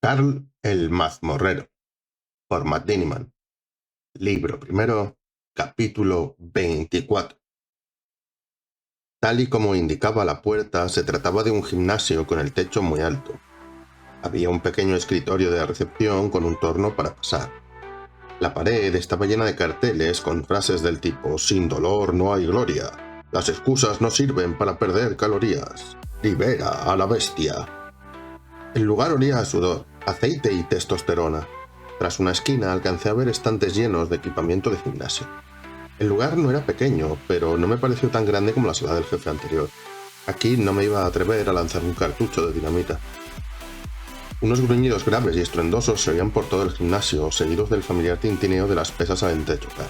Carl el Mazmorrero, por Matt Diniman. Libro primero, capítulo 24. Tal y como indicaba la puerta, se trataba de un gimnasio con el techo muy alto. Había un pequeño escritorio de recepción con un torno para pasar. La pared estaba llena de carteles con frases del tipo «Sin dolor no hay gloria», «Las excusas no sirven para perder calorías», «Libera a la bestia». El lugar olía a sudor, aceite y testosterona. Tras una esquina alcancé a ver estantes llenos de equipamiento de gimnasio. El lugar no era pequeño, pero no me pareció tan grande como la sala del jefe anterior. Aquí no me iba a atrever a lanzar un cartucho de dinamita. Unos gruñidos graves y estruendosos se oían por todo el gimnasio, seguidos del familiar tintineo de las pesas al entrechocar.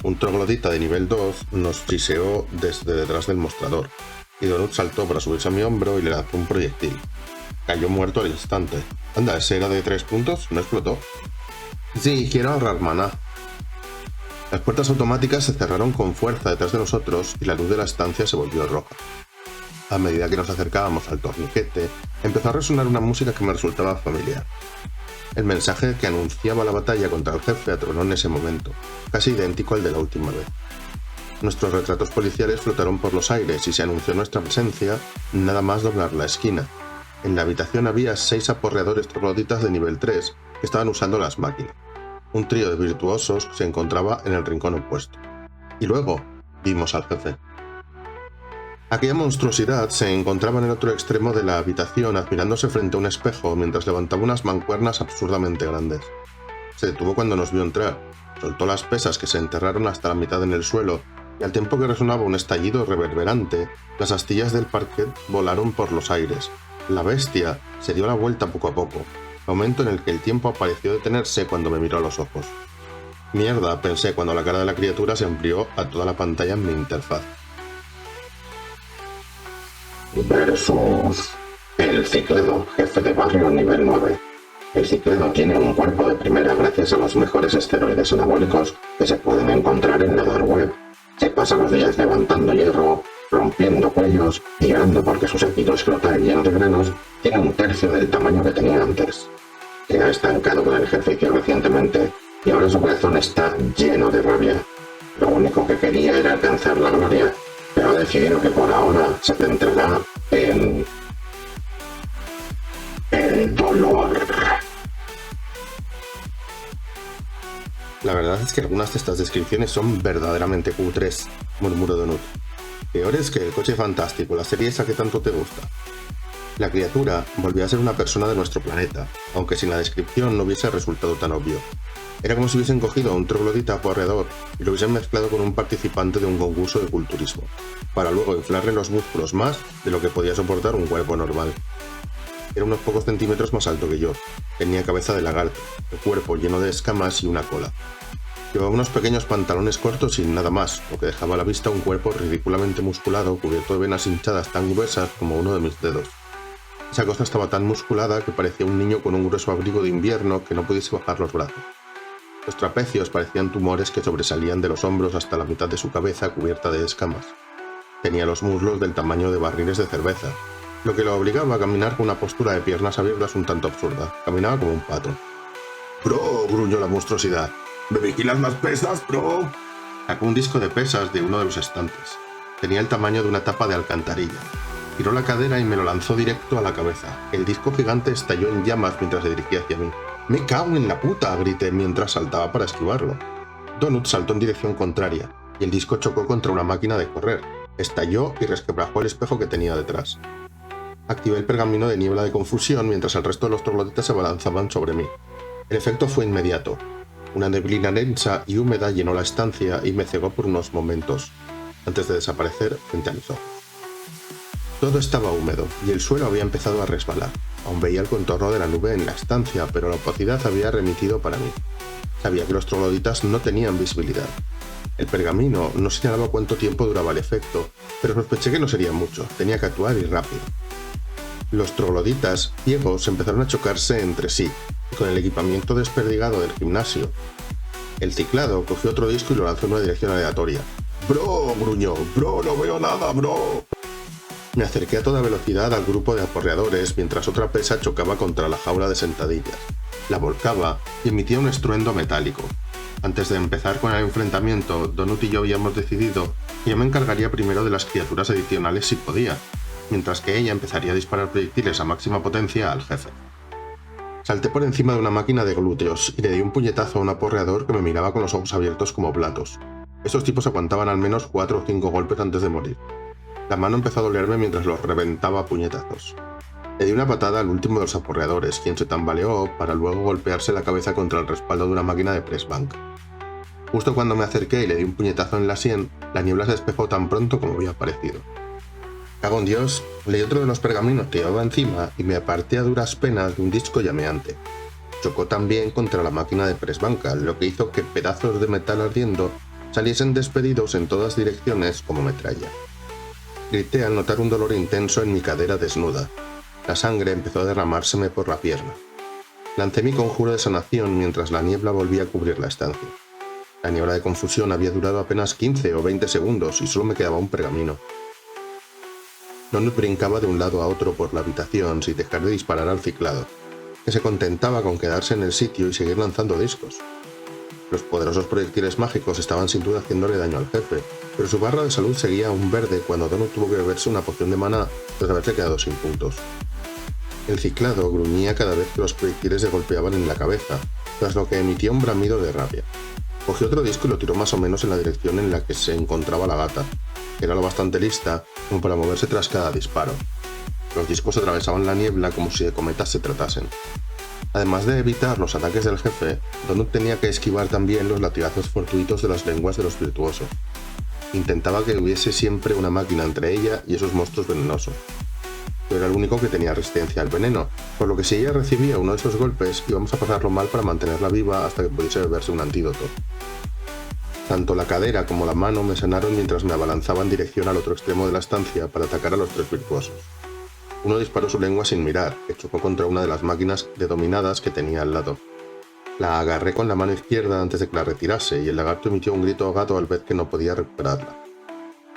Un troglodita de nivel 2 nos chiseó desde detrás del mostrador, y Donut saltó para subirse a mi hombro y le lanzó un proyectil. Cayó muerto al instante. Anda, ¿ese era de 3 puntos? ¿No explotó? Sí, quiero ahorrar maná. Las puertas automáticas se cerraron con fuerza detrás de nosotros y la luz de la estancia se volvió roja. A medida que nos acercábamos al torniquete, empezó a resonar una música que me resultaba familiar. El mensaje que anunciaba la batalla contra el jefe atronó en ese momento, casi idéntico al de la última vez. Nuestros retratos policiales flotaron por los aires y se anunció nuestra presencia nada más doblar la esquina. En la habitación había 6 aporreadores trogloditas de nivel 3 que estaban usando las máquinas. Un trío de virtuosos se encontraba en el rincón opuesto. Y luego vimos al jefe. Aquella monstruosidad se encontraba en el otro extremo de la habitación admirándose frente a un espejo mientras levantaba unas mancuernas absurdamente grandes. Se detuvo cuando nos vio entrar, soltó las pesas que se enterraron hasta la mitad en el suelo y al tiempo que resonaba un estallido reverberante, las astillas del parquet volaron por los aires. La bestia se dio la vuelta poco a poco, momento en el que el tiempo pareció detenerse cuando me miró a los ojos. Mierda, pensé cuando la cara de la criatura se amplió a toda la pantalla en mi interfaz. Versus el Cicledo, jefe de barrio nivel 9. El Cicledo tiene un cuerpo de primera gracias a los mejores esteroides anabólicos que se pueden encontrar en la dark web. Se pasa los días levantando hierro, rompiendo cuellos y llorando porque su séquito escrotal lleno de granos tiene un tercio del tamaño que tenía antes. Se ha estancado con el ejercicio recientemente y ahora su corazón está lleno de rabia. Lo único que quería era alcanzar la gloria, pero ha decidido que por ahora se centrará en el dolor. La verdad es que algunas de estas descripciones son verdaderamente cutres, murmuró Donut. Peores que el coche fantástico, la serie esa que tanto te gusta. La criatura volvió a ser una persona de nuestro planeta, aunque sin la descripción no hubiese resultado tan obvio. Era como si hubiesen cogido a un troglodita aporreador y lo hubiesen mezclado con un participante de un concurso de culturismo, para luego inflarle los músculos más de lo que podía soportar un cuerpo normal. Era unos pocos centímetros más alto que yo, tenía cabeza de lagarto, el cuerpo lleno de escamas y una cola. Llevaba unos pequeños pantalones cortos y nada más, lo que dejaba a la vista un cuerpo ridículamente musculado cubierto de venas hinchadas tan gruesas como uno de mis dedos. Esa cosa estaba tan musculada que parecía un niño con un grueso abrigo de invierno que no pudiese bajar los brazos. Los trapecios parecían tumores que sobresalían de los hombros hasta la mitad de su cabeza cubierta de escamas. Tenía los muslos del tamaño de barriles de cerveza, lo que lo obligaba a caminar con una postura de piernas abiertas un tanto absurda. Caminaba como un pato. «¡Bro!», gruñó la monstruosidad. «¿Me vigilas las pesas, bro?». Sacó un disco de pesas de uno de los estantes. Tenía el tamaño de una tapa de alcantarilla. Giró la cadera y me lo lanzó directo a la cabeza. El disco gigante estalló en llamas mientras se dirigía hacia mí. «¡Me cago en la puta!», grité mientras saltaba para esquivarlo. Donut saltó en dirección contraria, y el disco chocó contra una máquina de correr. Estalló y resquebrajó el espejo que tenía detrás. Activé el pergamino de niebla de confusión mientras el resto de los trogloditas se abalanzaban sobre mí. El efecto fue inmediato. Una neblina densa y húmeda llenó la estancia y me cegó por unos momentos, antes de desaparecer frente a mis ojos. Todo estaba húmedo y el suelo había empezado a resbalar. Aún veía el contorno de la nube en la estancia, pero la opacidad había remitido para mí. Sabía que los trogloditas no tenían visibilidad. El pergamino no señalaba cuánto tiempo duraba el efecto, pero sospeché que no sería mucho. Tenía que actuar y rápido. Los trogloditas ciegos empezaron a chocarse entre sí, y con el equipamiento desperdigado del gimnasio. El ciclado cogió otro disco y lo lanzó en una dirección aleatoria. «¡Bro!», gruñó. «¡Bro, no veo nada, bro!». Me acerqué a toda velocidad al grupo de aporreadores mientras otra pesa chocaba contra la jaula de sentadillas. La volcaba y emitía un estruendo metálico. Antes de empezar con el enfrentamiento, Donut y yo habíamos decidido que yo me encargaría primero de las criaturas adicionales si podía, mientras que ella empezaría a disparar proyectiles a máxima potencia al jefe. Salté por encima de una máquina de glúteos y le di un puñetazo a un aporreador que me miraba con los ojos abiertos como platos. Estos tipos aguantaban al menos 4 o 5 golpes antes de morir. La mano empezó a dolerme mientras los reventaba a puñetazos. Le di una patada al último de los aporreadores, quien se tambaleó para luego golpearse la cabeza contra el respaldo de una máquina de press bank. Justo cuando me acerqué y le di un puñetazo en la sien, la niebla se despejó tan pronto como había aparecido. Cago en Dios, leí otro de los pergaminos que llevaba encima y me aparté a duras penas de un disco llameante. Chocó también contra la máquina de press banca, lo que hizo que pedazos de metal ardiendo saliesen despedidos en todas direcciones como metralla. Grité al notar un dolor intenso en mi cadera desnuda. La sangre empezó a derramárseme por la pierna. Lancé mi conjuro de sanación mientras la niebla volvía a cubrir la estancia. La niebla de confusión había durado apenas 15 o 20 segundos y solo me quedaba un pergamino. Donut brincaba de un lado a otro por la habitación sin dejar de disparar al ciclado, que se contentaba con quedarse en el sitio y seguir lanzando discos. Los poderosos proyectiles mágicos estaban sin duda haciéndole daño al jefe, pero su barra de salud seguía aún verde cuando Donut tuvo que beberse una poción de maná tras haberse quedado sin puntos. El ciclado gruñía cada vez que los proyectiles le golpeaban en la cabeza, tras lo que emitía un bramido de rabia. Cogió otro disco y lo tiró más o menos en la dirección en la que se encontraba la gata, que era lo bastante lista como para moverse tras cada disparo. Los discos atravesaban la niebla como si de cometas se tratasen. Además de evitar los ataques del jefe, Donut tenía que esquivar también los latigazos fortuitos de las lenguas de los virtuosos. Intentaba que hubiese siempre una máquina entre ella y esos monstruos venenosos. Yo era el único que tenía resistencia al veneno, por lo que si ella recibía uno de esos golpes íbamos a pasarlo mal para mantenerla viva hasta que pudiese beberse un antídoto. Tanto la cadera como la mano me sanaron mientras me abalanzaba en dirección al otro extremo de la estancia para atacar a los 3 virtuosos. Uno disparó su lengua sin mirar, que chocó contra una de las máquinas de dominadas que tenía al lado. La agarré con la mano izquierda antes de que la retirase y el lagarto emitió un grito ahogado al ver que no podía recuperarla.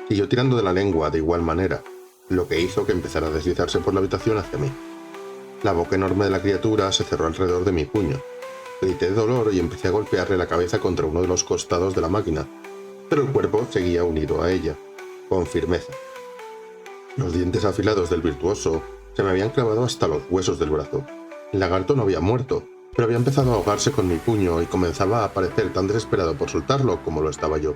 Siguió tirando de la lengua de igual manera, lo que hizo que empezara a deslizarse por la habitación hacia mí. La boca enorme de la criatura se cerró alrededor de mi puño. Grité de dolor y empecé a golpearle la cabeza contra uno de los costados de la máquina, pero el cuerpo seguía unido a ella, con firmeza. Los dientes afilados del virtuoso se me habían clavado hasta los huesos del brazo. El lagarto no había muerto, pero había empezado a ahogarse con mi puño y comenzaba a parecer tan desesperado por soltarlo como lo estaba yo.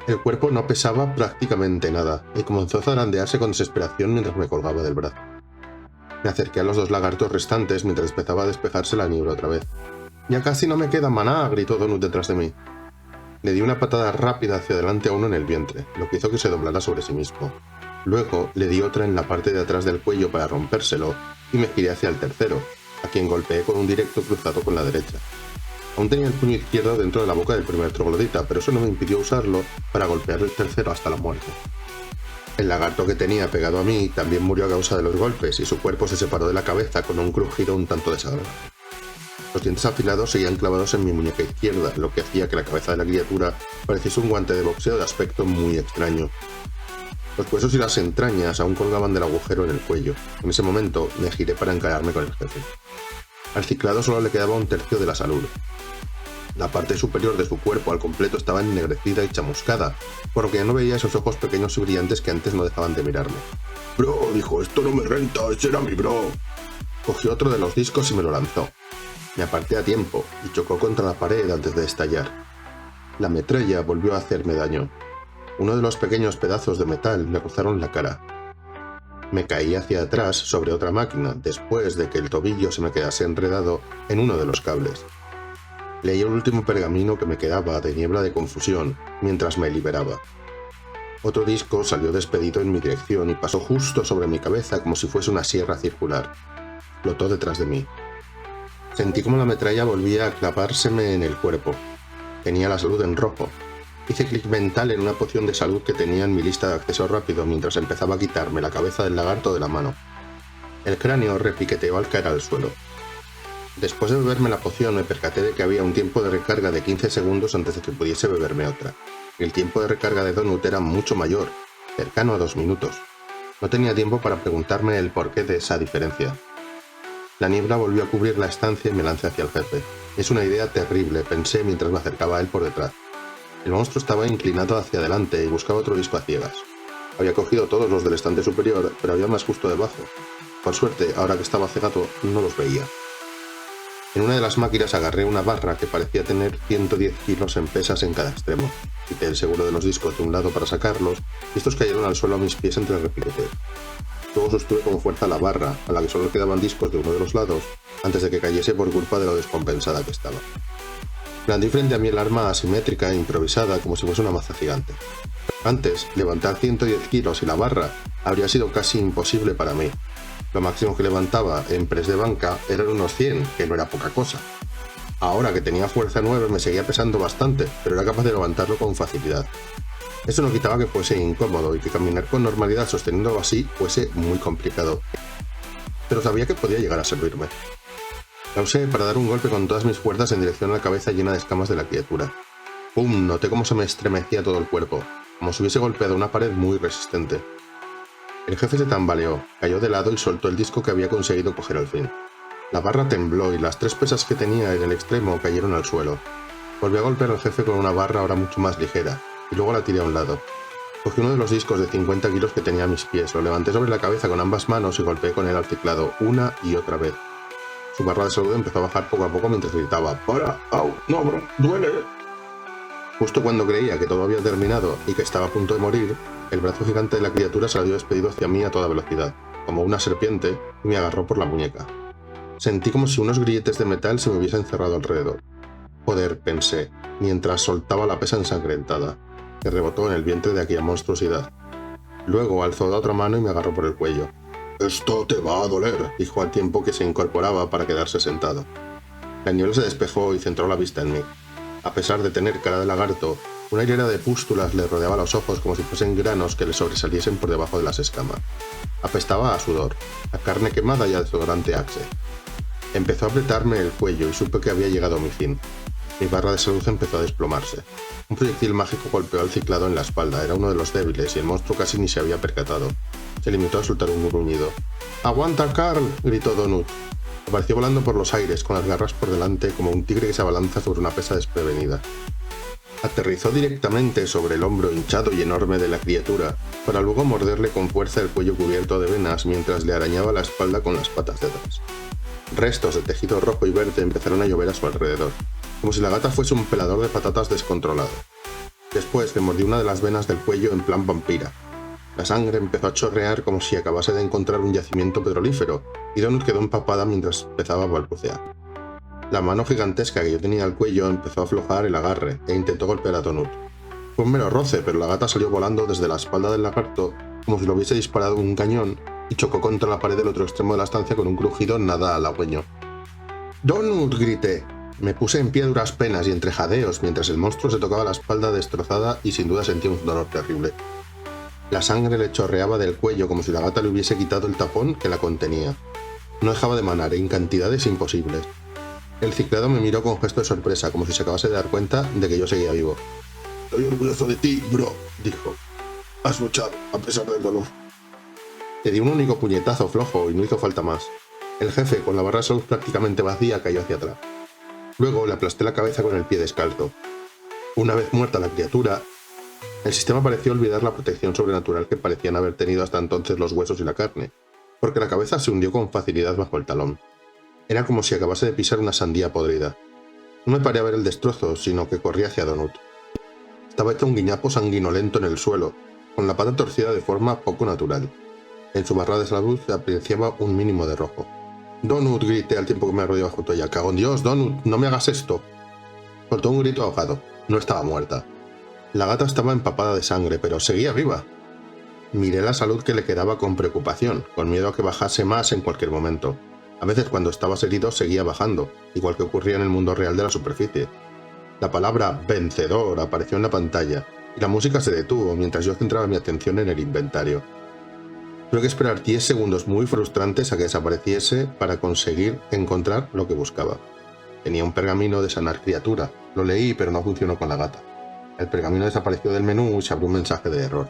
El cuerpo no pesaba prácticamente nada y comenzó a zarandearse con desesperación mientras me colgaba del brazo. Me acerqué a los 2 lagartos restantes mientras empezaba a despejarse la niebla otra vez. «¡Ya casi no me queda maná!», gritó Donut detrás de mí. Le di una patada rápida hacia adelante a uno en el vientre, lo que hizo que se doblara sobre sí mismo. Luego le di otra en la parte de atrás del cuello para rompérselo y me giré hacia el tercero, a quien golpeé con un directo cruzado con la derecha. Aún tenía el puño izquierdo dentro de la boca del primer troglodita, pero eso no me impidió usarlo para golpear el tercero hasta la muerte. El lagarto que tenía pegado a mí también murió a causa de los golpes y su cuerpo se separó de la cabeza con un crujido un tanto desagradable. Los dientes afilados seguían clavados en mi muñeca izquierda, lo que hacía que la cabeza de la criatura pareciese un guante de boxeo de aspecto muy extraño. Los huesos y las entrañas aún colgaban del agujero en el cuello. En ese momento me giré para encararme con el jefe. Al ciclado solo le quedaba un tercio de la salud. La parte superior de su cuerpo al completo estaba ennegrecida y chamuscada, por lo que ya no veía esos ojos pequeños y brillantes que antes no dejaban de mirarme. «Bro», dijo, «esto no me renta, ese era mi bro». Cogió otro de los discos y me lo lanzó. Me aparté a tiempo y chocó contra la pared antes de estallar. La metralla volvió a hacerme daño. Uno de los pequeños pedazos de metal me cruzaron la cara. Me caí hacia atrás sobre otra máquina después de que el tobillo se me quedase enredado en uno de los cables. Leí el último pergamino que me quedaba de niebla de confusión mientras me liberaba. Otro disco salió despedido en mi dirección y pasó justo sobre mi cabeza como si fuese una sierra circular. Flotó detrás de mí. Sentí como la metralla volvía a clavárseme en el cuerpo. Tenía la salud en rojo. Hice clic mental en una poción de salud que tenía en mi lista de acceso rápido mientras empezaba a quitarme la cabeza del lagarto de la mano. El cráneo repiqueteó al caer al suelo. Después de beberme la poción me percaté de que había un tiempo de recarga de 15 segundos antes de que pudiese beberme otra. El tiempo de recarga de Donut era mucho mayor, cercano a 2 minutos. No tenía tiempo para preguntarme el porqué de esa diferencia. La niebla volvió a cubrir la estancia y me lancé hacia el jefe. Es una idea terrible, pensé mientras me acercaba a él por detrás. El monstruo estaba inclinado hacia adelante y buscaba otro disco a ciegas. Había cogido todos los del estante superior, pero había más justo debajo. Por suerte, ahora que estaba cegado, no los veía. En una de las máquinas agarré una barra que parecía tener 110 kilos en pesas en cada extremo. Quité el seguro de los discos de un lado para sacarlos y estos cayeron al suelo a mis pies entre repiqueteos. Luego sostuve con fuerza la barra, a la que solo quedaban discos de uno de los lados, antes de que cayese por culpa de lo descompensada que estaba. Blandí frente a mí el arma asimétrica e improvisada como si fuese una maza gigante. Antes, levantar 110 kilos y la barra habría sido casi imposible para mí. Lo máximo que levantaba en press de banca eran unos 100, que no era poca cosa. Ahora que tenía fuerza 9 me seguía pesando bastante, pero era capaz de levantarlo con facilidad. Eso no quitaba que fuese incómodo y que caminar con normalidad sosteniéndolo así fuese muy complicado. Pero sabía que podía llegar a servirme. La usé para dar un golpe con todas mis fuerzas en dirección a la cabeza llena de escamas de la criatura. ¡Pum! Noté cómo se me estremecía todo el cuerpo, como si hubiese golpeado una pared muy resistente. El jefe se tambaleó, cayó de lado y soltó el disco que había conseguido coger al fin. La barra tembló y las 3 pesas que tenía en el extremo cayeron al suelo. Volví a golpear al jefe con una barra ahora mucho más ligera, y luego la tiré a un lado. Cogí uno de los discos de 50 kilos que tenía a mis pies, lo levanté sobre la cabeza con ambas manos y golpeé con él al teclado una y otra vez. Su barra de salud empezó a bajar poco a poco mientras gritaba «¡Para! ¡Au! ¡No, bro! ¡Duele!». Justo cuando creía que todo había terminado y que estaba a punto de morir, el brazo gigante de la criatura salió despedido hacia mí a toda velocidad, como una serpiente, y me agarró por la muñeca. Sentí como si unos grilletes de metal se me hubiesen cerrado alrededor. Joder, pensé, mientras soltaba la pesa ensangrentada, que rebotó en el vientre de aquella monstruosidad. Luego alzó la otra mano y me agarró por el cuello. «Esto te va a doler», dijo al tiempo que se incorporaba para quedarse sentado. La niebla se despejó y centró la vista en mí. A pesar de tener cara de lagarto, una hilera de pústulas le rodeaba los ojos como si fuesen granos que le sobresaliesen por debajo de las escamas. Apestaba a sudor, a carne quemada y a desodorante Axe. Empezó a apretarme el cuello y supe que había llegado a mi fin. Mi barra de salud empezó a desplomarse. Un proyectil mágico golpeó al ciclado en la espalda, era uno de los débiles y el monstruo casi ni se había percatado. Se limitó a soltar un gruñido. «¡Aguanta, Carl!», gritó Donut. Apareció volando por los aires, con las garras por delante, como un tigre que se abalanza sobre una presa desprevenida. Aterrizó directamente sobre el hombro hinchado y enorme de la criatura, para luego morderle con fuerza el cuello cubierto de venas mientras le arañaba la espalda con las patas de atrás. Restos de tejido rojo y verde empezaron a llover a su alrededor, como si la gata fuese un pelador de patatas descontrolado. Después le mordió una de las venas del cuello en plan vampira. La sangre empezó a chorrear como si acabase de encontrar un yacimiento petrolífero, y Donut quedó empapada mientras empezaba a balbucear. La mano gigantesca que yo tenía al cuello empezó a aflojar el agarre e intentó golpear a Donut. Fue un mero roce, pero la gata salió volando desde la espalda del lagarto como si lo hubiese disparado un cañón y chocó contra la pared del otro extremo de la estancia con un crujido nada halagüeño. «¡Donut!», grité. Me puse en pie a duras penas y entre jadeos mientras el monstruo se tocaba la espalda destrozada y sin duda sentía un dolor terrible. La sangre le chorreaba del cuello como si la gata le hubiese quitado el tapón que la contenía. No dejaba de manar en cantidades imposibles. El ciclado me miró con gesto de sorpresa, como si se acabase de dar cuenta de que yo seguía vivo. «Estoy orgulloso de ti, bro», dijo. «Has luchado, a pesar del dolor». Le di un único puñetazo flojo y no hizo falta más. El jefe, con la barra de salud prácticamente vacía, cayó hacia atrás. Luego le aplasté la cabeza con el pie descalzo. Una vez muerta la criatura, el sistema pareció olvidar la protección sobrenatural que parecían haber tenido hasta entonces los huesos y la carne, porque la cabeza se hundió con facilidad bajo el talón. Era como si acabase de pisar una sandía podrida. No me paré a ver el destrozo, sino que corrí hacia Donut. Estaba hecho un guiñapo sanguinolento en el suelo, con la pata torcida de forma poco natural. En su barra de salud se apreciaba un mínimo de rojo. «Donut», grité al tiempo que me arrodillaba junto a ella. «¡Cago en Dios, Donut! ¡No me hagas esto!». Soltó un grito ahogado. No estaba muerta. La gata estaba empapada de sangre, pero seguía viva. Miré la salud que le quedaba con preocupación, con miedo a que bajase más en cualquier momento. A veces cuando estabas herido seguía bajando, igual que ocurría en el mundo real de la superficie. La palabra «vencedor» apareció en la pantalla, y la música se detuvo mientras yo centraba mi atención en el inventario. Tuve que esperar 10 segundos muy frustrantes a que desapareciese para conseguir encontrar lo que buscaba. Tenía un pergamino de sanar criatura. Lo leí, pero no funcionó con la gata. El pergamino desapareció del menú y se abrió un mensaje de error.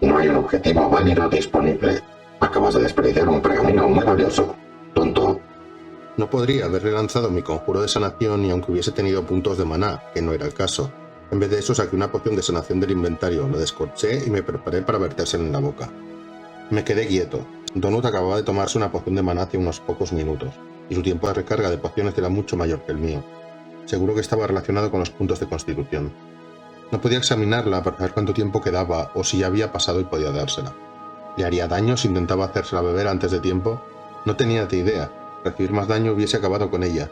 No hay un objetivo válido disponible. Acabas de desperdiciar un pergamino muy valioso. Tonto. No podría haberle lanzado mi conjuro de sanación ni aunque hubiese tenido puntos de maná, que no era el caso. En vez de eso saqué una poción de sanación del inventario, la descorché y me preparé para vertérsela en la boca. Me quedé quieto. Donut acababa de tomarse una poción de maná hace unos pocos minutos, y su tiempo de recarga de pociones era mucho mayor que el mío. Seguro que estaba relacionado con los puntos de constitución. No podía examinarla para saber cuánto tiempo quedaba o si ya había pasado y podía dársela. ¿Le haría daño si intentaba hacérsela beber antes de tiempo? No tenía ni idea. Recibir más daño hubiese acabado con ella.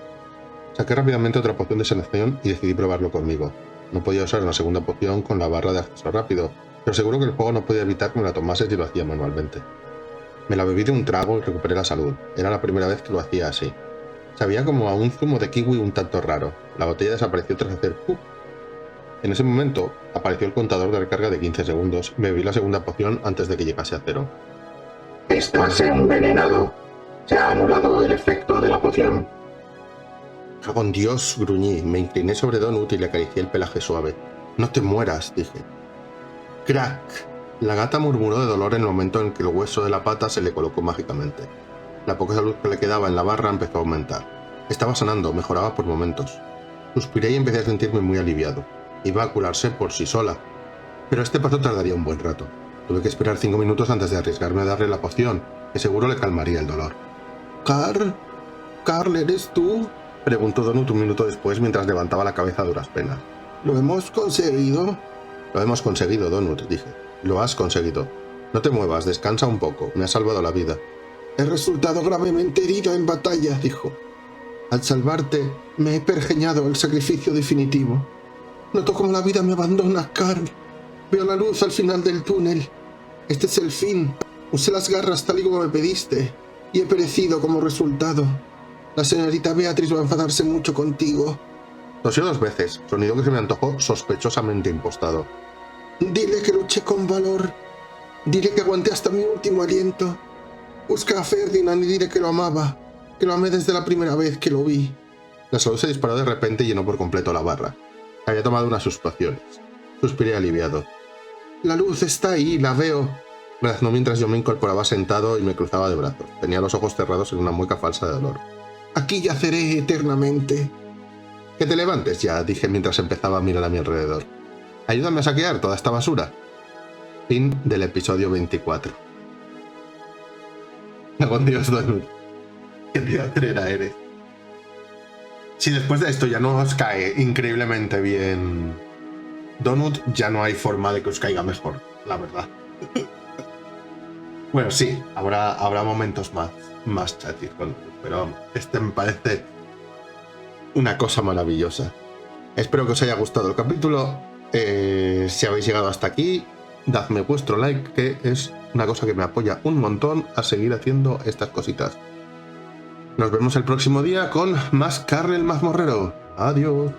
Saqué rápidamente otra poción de sanación y decidí probarlo conmigo. No podía usar una segunda poción con la barra de acceso rápido, pero seguro que el juego no podía evitar que me la tomase si lo hacía manualmente. Me la bebí de un trago y recuperé la salud. Era la primera vez que lo hacía así. Sabía como a un zumo de kiwi un tanto raro. La botella desapareció tras hacer ¡puf! En ese momento apareció el contador de recarga de 15 segundos y me bebí la segunda poción antes de que llegase a 0. Estás envenenado. Se ha anulado el efecto de la poción. ¡Cago en Dios! Gruñí. Me incliné sobre Donut y le acaricié el pelaje suave. «No te mueras», dije. ¡Crack! La gata murmuró de dolor en el momento en que el hueso de la pata se le colocó mágicamente. La poca salud que le quedaba en la barra empezó a aumentar. Estaba sanando, mejoraba por momentos. Suspiré y empecé a sentirme muy aliviado. Iba a curarse por sí sola. Pero este paso tardaría un buen rato. Tuve que esperar 5 minutos antes de arriesgarme a darle la poción, que seguro le calmaría el dolor. «¿Carl? ¿Carl, eres tú?», preguntó Donut un minuto después mientras levantaba la cabeza a duras penas. «¿Lo hemos conseguido?». «Lo hemos conseguido, Donut», dije. «Lo has conseguido. No te muevas, descansa un poco. Me has salvado la vida». «He resultado gravemente herido en batalla», dijo. «Al salvarte, me he pergeñado el sacrificio definitivo. Noto como la vida me abandona, Carl. Veo la luz al final del túnel. Este es el fin. Usé las garras tal y como me pediste, y he perecido como resultado. La señorita Beatrice va a enfadarse mucho contigo». Tosió 2 veces, sonido que se me antojó sospechosamente impostado. «Dile que luché con valor. Dile que aguanté hasta mi último aliento. Busca a Ferdinand y dile que lo amaba, que lo amé desde la primera vez que lo vi». La salud se disparó de repente y llenó por completo la barra. Había tomado unas suspiraciones. Suspiré aliviado. «La luz está ahí, la veo», graznó mientras yo me incorporaba sentado y me cruzaba de brazos. Tenía los ojos cerrados en una mueca falsa de dolor. «Aquí yaceré eternamente». «Que te levantes ya», dije mientras empezaba a mirar a mi alrededor. «Ayúdame a saquear toda esta basura». Fin del episodio 24. Con Dios, Donut. Qué teatrera eres. Si después de esto ya no os cae increíblemente bien Donut, ya no hay forma de que os caiga mejor, la verdad. Bueno, sí, habrá momentos más chatis con Donut, pero este me parece una cosa maravillosa. Espero que os haya gustado el capítulo. Si habéis llegado hasta aquí, dadme vuestro like, que es una cosa que me apoya un montón a seguir haciendo estas cositas. Nos vemos el próximo día con más Carl el mazmorrero. Adiós.